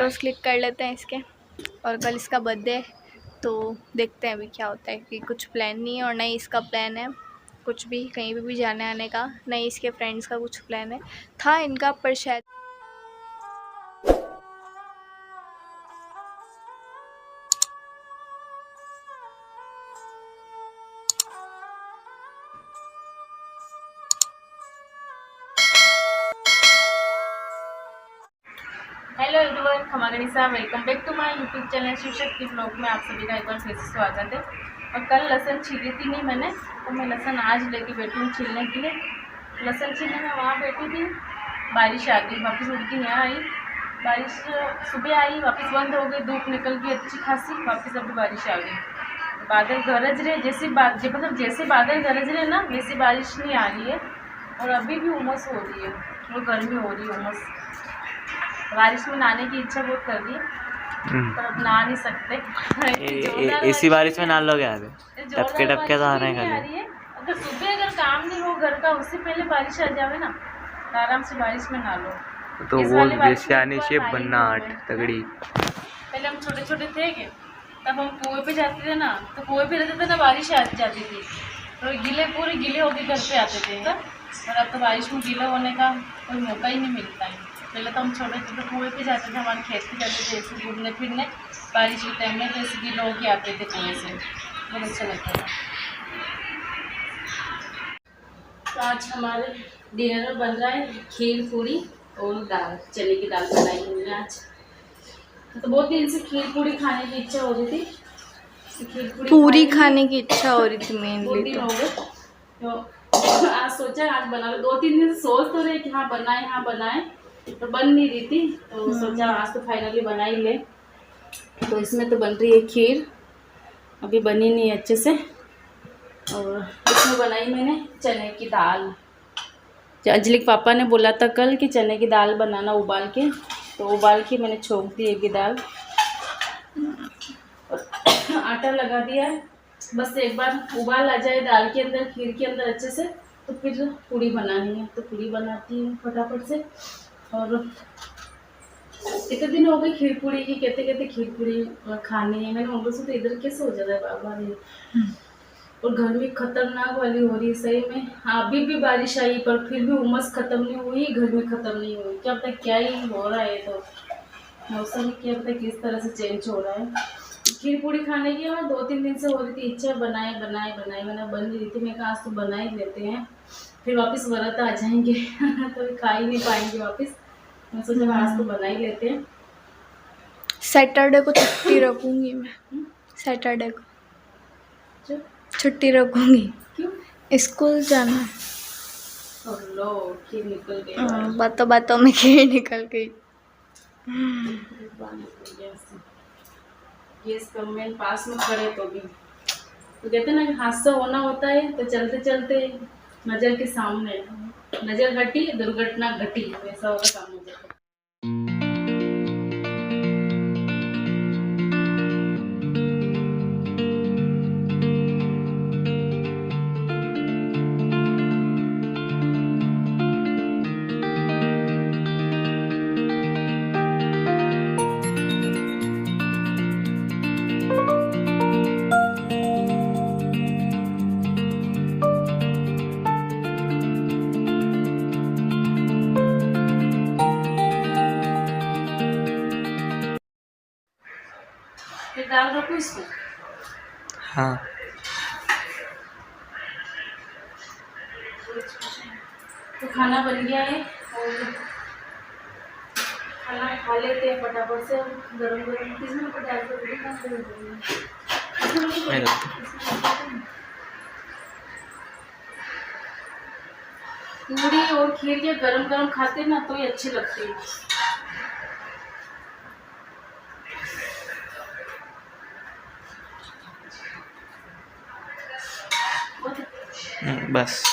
Photos click कर लेते हैं इसके। और कल इसका बर्थडे है, तो देखते हैं अभी क्या होता है कि कुछ प्लान नहीं है और ना ही इसका प्लान है कुछ भी कहीं पे भी जाने आने का, ना ही इसके फ्रेंड्स का कुछ प्लान है। था इनका पर शायद हेलो एवरीवन, खमा गणिसा, welcome back to my YouTube channel Shivshakti blog में आप सभी का एक बार फिर से स्वागत है। और कल लहसुन छीली थी नहीं मैंने, तो मैं लहसुन आज लेके बैठी हूँ छीलने के लिए। लहसुन छीलने में वहाँ बैठी थी, बारिश आ गई, वापस उड़ के यहाँ आई। बारिश सुबह आई, वापस बंद हो गई, धूप निकल गई अच्छी खासी, वापस अभी बारिश आ गई। बादल गरज रहे, जैसे बादल गरज रहे ना वैसी बारिश नहीं आ रही है। और अभी भी उमस हो रही है और गर्मी हो रही है, उमस। बारिश में नहाने की इच्छा बहुत कर रही है पर अब नहा नहीं सकते। इसी बारिश में नहा लोगे? आगे टपके टपके तो आ रहे हैं खाली। अगर सुबह अगर काम नहीं हो घर का, उससे पहले बारिश आ जावे ना, तो आराम से बारिश में नहा लो। तो वो जैसे आने से बनना तगड़ी। पहले हम छोटे छोटे थे कि तब हम कुएं पे जाते थे ना, तो कुएं पे रहते थे ना, बारिश आ जाती थी तो पूरे गीले होके घर पे आते थे। और अब तो बारिश में गीला होने का कोई मौका ही नहीं मिलता है। पहले तो हम छोटे छोटे कुएं पे जाते थे, हमारे खेत पे जाते थे ऐसे घूमने फिरने बारिश के टाइम में, तो ऐसे गीला होके आते थे कुएं से, बहुत अच्छा लगता था। तो आज हमारे डिनर में बन रहा है खीर पूरी और दाल, चने की दाल बनाई हमने आज। तो बहुत दिन से खीर पूरी खाने की इच्छा हो रही थी, पूरी खाने की इच्छा हो रही थी मेनली। तो आज सोचा आज बना लो। 2-3 दिन से सोच तो रहे कि हाँ बनाए, तो बन नहीं रही थी, तो सोचा आज तो फाइनली बना ही ले। तो इसमें तो बन रही है खीर, अभी बनी नहीं अच्छे से। और इसमें बनाई मैंने चने की दाल। अंजलि के पापा ने बोला था कल कि चने की दाल बनाना उबाल के, तो उबाल के मैंने छोंक दी एक दाल और आटा लगा दिया है। बस एक बार उबाल आ जाए दाल के अंदर, खीर के अंदर अच्छे से, तो फिर पूड़ी बनानी है। तो पूड़ी बनाती हूँ फटाफट से। और इतने दिन हो गए खीर पूड़ी की, कहते कहते खीर पूड़ी खानी है। मैंने उनको से तो इधर कैसे हो जाता है बार बार ये। और गर्मी खतरनाक वाली हो रही है सही में। हाँ अभी भी बारिश आई पर फिर भी उमस खत्म नहीं हुई, गर्मी खत्म नहीं हुई। क्या पता क्या ही हो रहा है, तो मौसम क्या पता किस तरह से चेंज हो रहा है। खीर पूड़ी खाने की हमें 2-3 दिन से हो रही थी इच्छा, बनाए मैंने बन रही थी। मैं कहा आज तो बना ही लेते हैं, फिर वापस व्रत आ जाएंगे तो खा ही नहीं पाएंगे वापस। मैं सोचा आज तो बना ही लेते हैं। सैटरडे को छुट्टी रखूँगी मैं, सैटरडे को छुट्टी रखूँगी। क्यों? स्कूल जाना है। लो खीर निकल गई, बातों बातों में खीर निकल गई। गैस कमेंट पास में खड़े तो भी तो कहते ना कि हादसा होना होता है, तो चलते चलते नजर के सामने नजर हटी दुर्घटना घटी, वैसा वाला काम हो जाता है। फिर दाल रखो इसको। हाँ तो खाना बन गया है और खाना खा लेते हैं फटाफट से। गरम गरम किसमें को डाल पूरी और खीर के गरम गरम खाते ना तो ही अच्छी लगती है। बस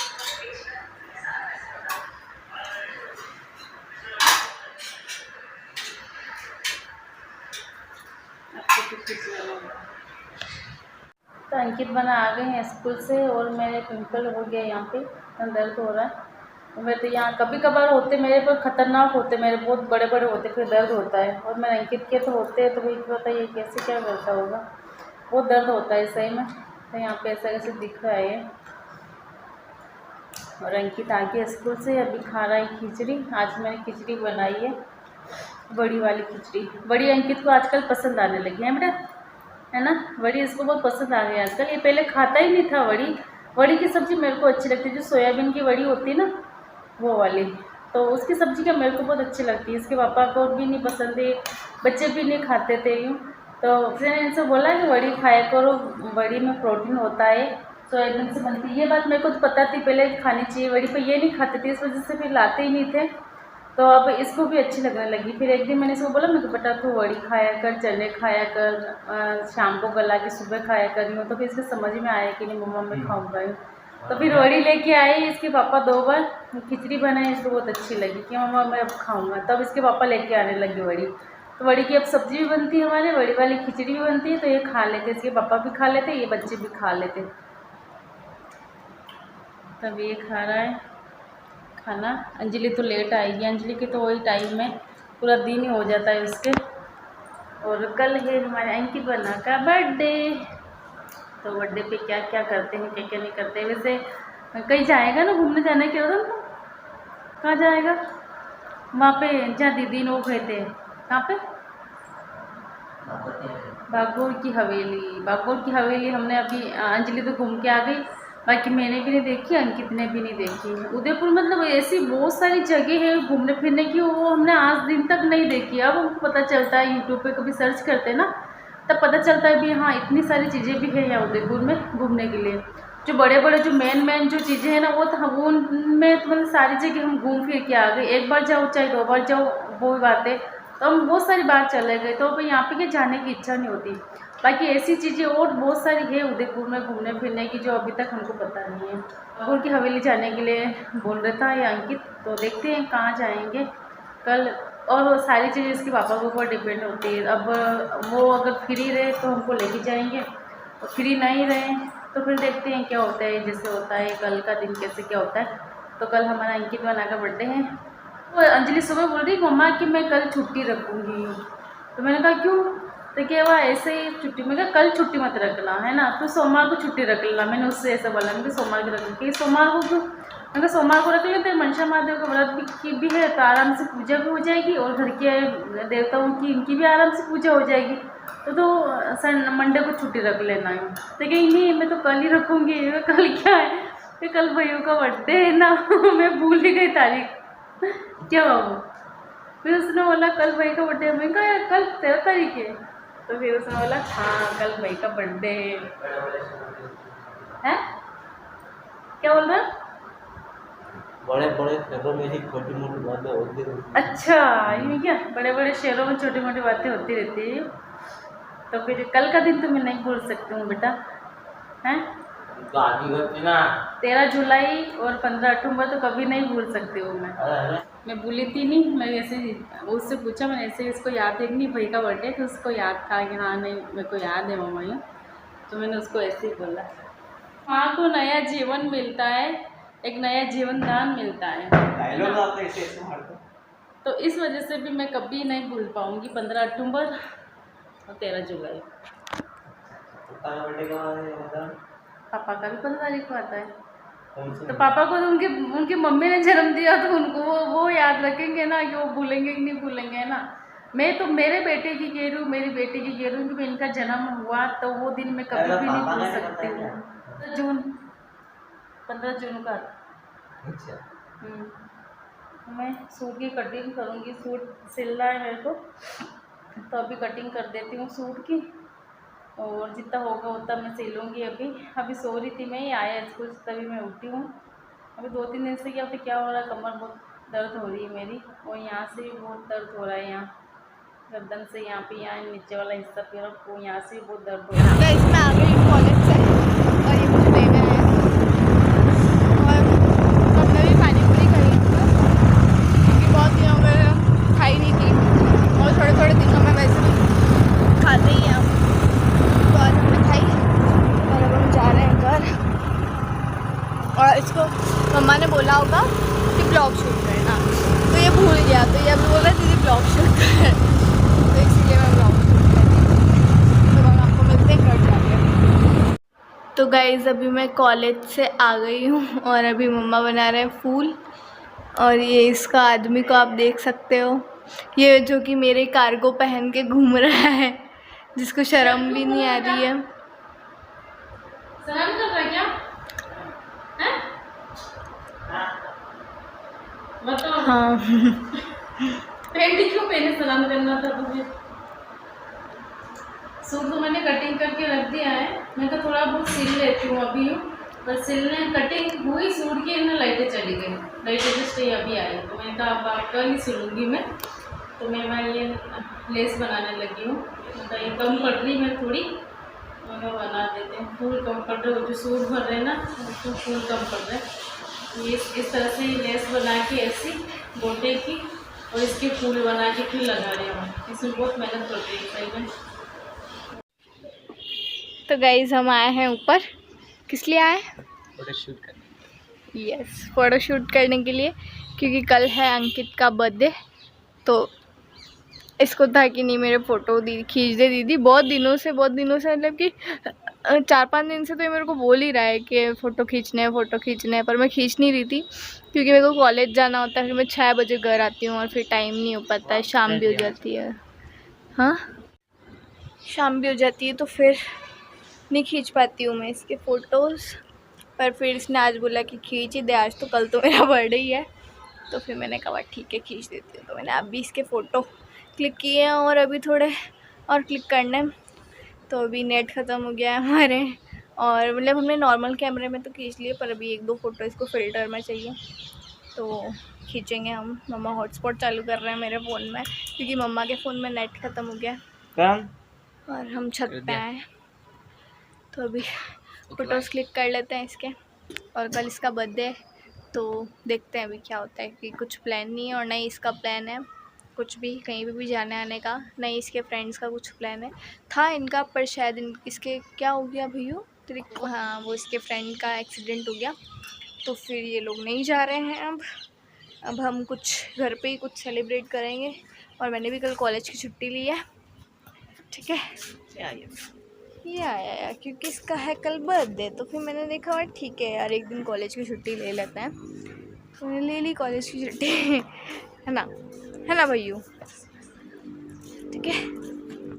तो अंकित बना आ गए हैं स्कूल से और मेरे पिंपल हो गया यहाँ पे, दर्द हो रहा है। मैं तो यहाँ कभी कभार होते मेरे पर ख़तरनाक होते, मेरे बहुत बड़े बड़े होते, फिर दर्द होता है। और मेरे अंकित के तो होते हैं तो भाई बताइए कैसे क्या करता होगा, बहुत दर्द होता है सही में। तो यहाँ पे ऐसा कैसे दिख रहा है ये। और अंकित आ गया स्कूल से, अभी खा रहा है खिचड़ी। आज मैंने खिचड़ी बनाई है, बड़ी वाली खिचड़ी। बड़ी अंकित को आजकल पसंद आने लगी है बेटा, है ना। बड़ी इसको बहुत पसंद आ गई आजकल। ये पहले खाता ही नहीं था बड़ी। बड़ी की सब्ज़ी मेरे को अच्छी लगती है, जो सोयाबीन की बड़ी होती है ना वो वाली, तो उसकी सब्ज़ी क्या मेरे को बहुत अच्छी लगती है। इसके पापा को भी नहीं पसंद है, बच्चे भी नहीं खाते थे यूँ। तो उसने इनसे बोला कि बड़ी खाया करो, बड़ी में प्रोटीन होता है, सोयाबीन से बनती है। ये बात मेरे को तो पता थी पहले खानी चाहिए बड़ी, पर ये नहीं खाते थे, इस वजह से फिर लाते ही नहीं थे। तो अब इसको भी अच्छी लगने लगी। फिर एक दिन मैंने इसको बोला, मैं बेटा तू बड़ी खाया कर, चने खाया कर, शाम को गला के सुबह खाया कर यूँ। तो फिर इसको समझ में आया कि नहीं मम्मा मैं खाऊँगा यूँ। तो फिर बड़ी लेके आई, इसके पापा 2 बार खिचड़ी बनाई, इसको बहुत अच्छी लगी कि मम्मा मैं अब खाऊँगा। तब इसके पापा लेके आने लगे बड़ी। तो बड़ी की अब सब्ज़ी भी बनती है हमारे, बड़ी वाली खिचड़ी भी बनती है, तो ये खा लेते, इसके पापा भी खा लेते, ये बच्चे भी खा लेते। तब ये खा रहा है खाना। अंजलि तो लेट आएगी, अंजलि के तो वही टाइम में पूरा दिन ही हो जाता है उसके। और कल है हमारे अंकित बना का बर्थडे, तो बर्थडे पे क्या क्या करते हैं क्या क्या नहीं करते। वैसे कहीं जाएगा ना घूमने जाने के उधर, तो कहाँ जाएगा? वहाँ पे जहाँ दीदी ने वो गए थे, कहाँ पे? बागोर की हवेली। बागोर की हवेली हमने अभी, अंजलि तो घूम के आ गई, बाकी मैंने भी नहीं देखी, अंकित ने भी नहीं देखी। उदयपुर मतलब ऐसी बहुत सारी जगह है घूमने फिरने की, वो हमने आज दिन तक नहीं देखी। अब हमको पता चलता है, यूट्यूब पे कभी सर्च करते हैं ना तब पता चलता है भी हाँ इतनी सारी चीज़ें भी है यहाँ उदयपुर में घूमने के लिए। जो बड़े बड़े जो मेन जो चीज़ें हैं ना वो तो वो उनमें तो मतलब सारी जगह हम घूम फिर के आ गए। एक बार जाओ चाहे 2 बार जाओ वो बात है, तो हम बहुत सारी बार चले गए, तो अब यहाँ पे क्या जाने की इच्छा नहीं होती। बाकी ऐसी चीज़ें और बहुत सारी है उदयपुर में घूमने फिरने की जो अभी तक हमको पता नहीं है। बागोर की हवेली जाने के लिए बोल रहा था ये अंकित, तो देखते हैं कहाँ जाएंगे कल। और सारी चीज़ें इसके पापा के ऊपर डिपेंड होती है। अब वो अगर फ्री रहे तो हमको लेके जाएंगे, और फ्री नहीं रहे तो फिर देखते हैं क्या होता है, जैसे होता है कल का दिन कैसे क्या होता है। तो कल हमारा अंकित बना का बर्थडे है। वो अंजलि सुबह बोल रही मम्मा कि मैं कल छुट्टी रखूँगी, तो मैंने कहा क्यों? तो क्या हुआ ऐसे ही छुट्टी, मैं कहा कल छुट्टी मत रखना है ना, तो सोमवार को छुट्टी रख लेना। मैंने उससे ऐसा बोला, मैं सोमवार को रख लूँगी। सोमवार को क्यों? मैं कहा सोमवार को रख लेते, मनसा महादेव का व्रत भी है तो आराम से पूजा भी हो जाएगी, और घर के देवताओं की इनकी भी आराम से पूजा हो जाएगी। तो मंडे को छुट्टी रख लेना है। तो कहीं नहीं मैं तो कल ही रखूँगी। कल क्या है? तो कल भैया का बर्थडे है ना मैं भूल ही गई तारीख क्या बाबू। फिर उसने बोला कल भाई का बर्थडे। मैं कहा यार कल 13 तारीख है। तो फिर उसने बोला हाँ कल भाई का बर्थडे है। क्या बोल रहा? बड़े बड़े शहरों में ही छोटी मोटी बातें होती रहती। अच्छा ये क्या, बड़े बड़े शहरों में छोटी मोटी बातें होती रहती है। तो फिर कल का दिन तो मैं नहीं भूल सकती हूँ बेटा, हैं? तो आगे करती ना 13 जुलाई और 15 अक्टूबर तो कभी नहीं भूल सकती हूँ मैं भूली थी नहीं। मैं वैसे उससे पूछा, मैंने ऐसे इसको याद है कि नहीं भाई का बर्थडे, तो उसको याद था कि हाँ नहीं मेरे को याद है मम्मा यूँ। तो मैंने उसको ऐसे ही बोला। माँ को नया जीवन मिलता है, एक नया जीवन दान मिलता है। तो इस वजह से भी मैं कभी नहीं भूल पाऊँगी 15 अक्टूबर और 13 जुलाई। पापा का भी 15 तारीख को आता है, तो पापा को तो उनकी मम्मी ने जन्म दिया, तो उनको वो याद रखेंगे ना कि वो भूलेंगे कि नहीं भूलेंगे, है ना। मैं तो मेरे बेटे की कह रही हूँ, मेरी बेटी की कह रही हूँ कि इनका जन्म हुआ तो वो दिन मैं कभी भी नहीं भूल सकती हूँ। 15 जून का। मैं सूट की कटिंग करूँगी, सूट सिलना है मेरे को, तो अभी कटिंग कर देती हूँ सूट की, और जितना होगा उतना मैं सिलूँगी। अभी सो रही थी मैं, आया स्कूल तभी मैं उठी हूँ। अभी 2-3 दिन से क्या हो रहा है, कमर बहुत दर्द हो रही है मेरी, और यहाँ से भी बहुत दर्द हो रहा है, यहाँ गर्दन से यहाँ पे, यहाँ नीचे वाला हिस्सा पैरों को यहाँ से भी बहुत दर्द हो रहा है। इसमें आ गई कॉलेज से और ये मुझे लेने आए, और हमने भी पानी पूरी खाई क्योंकि बहुत दिनों में खाई नहीं थी, और थोड़े दिनों में वैसे भी खाते ही हैं। तो आज हमने खाई और अब हम जा रहे हैं घर। और इसको मम्मा ने बोला होगा कि गाइज़ अभी मैं कॉलेज से आ गई हूँ और अभी मम्मा बना रहे हैं फूल। और ये इसका आदमी को आप देख सकते हो, ये जो कि मेरे कार्गो पहन के घूम रहा है, जिसको शर्म भी नहीं आ रही है। शर्म कर रहा है क्या? हैं? बताओ। हाँ पेंट क्यों पहने? सलाम करना था तुम्हें। सूट तो मैंने कटिंग करके रख दिया है, मैं तो थोड़ा बहुत सिल लेती हूँ अभी। पर सिलने कटिंग हुई सूट की ना, लाइटें चली गई, लाइटें जस्ट अभी आई, तो मैंने कहा अब आपका ही सिलूँगी मैं। तो मैं ये लेस बनाने लगी हूँ, मतलब ये कम पड़ रही मैं थोड़ी, मैं बना देते हैं। फूल कम पड़ रहे, जो सूट भर रहे हैं ना उसको फूल कम पड़ रहे हैं। ये इस तरह से लेस बना के ऐसी गोटे की, और इसके फूल बना के फिर लगा रही हूँ। इसमें बहुत मेहनत पड़ रही है सही में। तो गाइज़ हम आए हैं ऊपर, किस लिए आए? फोटोशूट करने। यस, फ़ोटोशूट करने के लिए, क्योंकि कल है अंकित का बर्थडे। तो इसको था कि नहीं मेरे फ़ोटो खींच दे दीदी, बहुत दिनों से मतलब कि 4-5 दिन से तो ये मेरे को बोल ही रहा है कि फ़ोटो खींचने हैं, पर मैं खींच नहीं रही थी क्योंकि मेरे को कॉलेज जाना होता है। फिर मैं 6 बजे घर आती हूँ और फिर टाइम नहीं हो पाता है, शाम भी हो जाती है। हाँ, शाम भी हो जाती है, तो फिर नहीं खींच पाती हूँ मैं इसके फ़ोटोज़। पर फिर इसने आज बोला कि खींच ही दे, आज तो कल तो मेरा बर्थडे ही है। तो फिर मैंने कहा ठीक है खींच देती हूँ। तो मैंने अभी इसके फ़ोटो क्लिक किए हैं और अभी थोड़े और क्लिक करने हैं। तो अभी नेट ख़त्म हो गया है हमारे, और मतलब हमने नॉर्मल कैमरे में तो खींच लिए, पर अभी 1-2 फ़ोटो इसको फ़िल्टर में चाहिए, तो खींचेंगे हम। मम्मा हॉटस्पॉट चालू कर रहे हैं मेरे फ़ोन में, क्योंकि मम्मा के फ़ोन में नेट ख़त्म हो गया और हम छत पे आए। तो अभी फ़ोटोज़ क्लिक कर लेते हैं इसके, और कल इसका बर्थडे है, तो देखते हैं अभी क्या होता है। कि कुछ प्लान नहीं है और नहीं इसका प्लान है कुछ भी, कहीं भी जाने आने का, नहीं इसके फ्रेंड्स का कुछ प्लान है। था इनका, पर शायद इसके क्या हो गया भैया तेरे, हाँ वो इसके फ्रेंड का एक्सीडेंट हो गया, तो फिर ये लोग नहीं जा रहे हैं। अब हम कुछ घर पे ही कुछ सेलिब्रेट करेंगे, और मैंने भी कल कॉलेज की छुट्टी ली है, ठीक है। ये आया यार क्योंकि इसका है कल बर्थडे, तो फिर मैंने देखा और ठीक है यार, एक दिन कॉलेज की छुट्टी ले लेते हैं। तो मैंने ले ली कॉलेज की छुट्टी है ना भैयू, ठीक है।